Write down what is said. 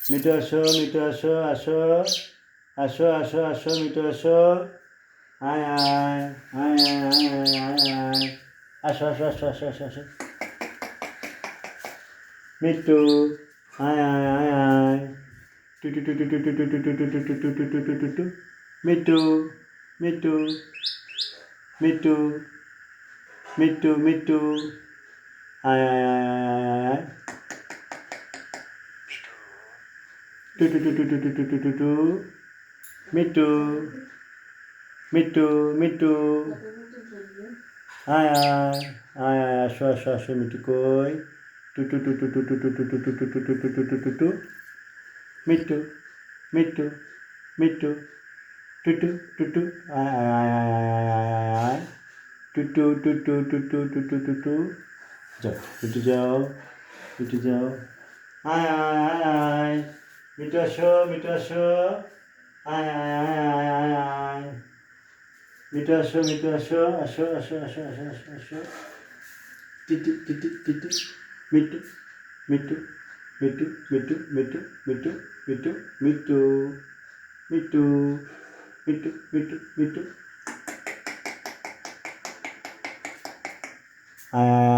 মিঠু আসো, মিঠু আসো, আসো, আসো, আসো, আসো, মিঠু আসো, আয় আয়, আয় আয়, আয় আয়, আয় আয়, আসো, আসো, আসো, আসো, আসো, আসো, মিঠু, আয় আয়, আয় আয়, টু টু টু টু টু টু টু টু টু টু টু টু টু টু টু টু টু, মিঠু, মিঠু, মিঠু, মিঠু, মিঠু, আয় আয়, আয় আয়, আয় আয়, টু টু টু টু টু টু টু টু টু, মিঠু, মিঠু, মিঠু, আয় আয়, আয় আয়, আসো, আসো, আসো, মিঠু কই, টু টু টু টু টু টু টু টু টু টু টু টু টু টু টু টু টু, মিঠু, মিঠু, মিঠু, টুটু, টুটু, আয় আয় আয় আয় আয় আয় আয় আয়, টুটু, টুটু, টুটু, টুটু, টুটু, যাও, টুটু যাও, টুটু যাও, আয় আয় আয় আয়, মিঠু আসো, মিঠু আসো, আয় আয় আয় আয় আয় আয়, মিঠু আসো, মিঠু আসো, আসো, আসো, আসো, আসো, আসো, আসো, TT, TT, TT, Mithu, Mithu, Mithu, Mithu, Mithu, Mithu, Mithu, Mithu, Mithu, Mithu, Mithu, Mithu, আয় আয়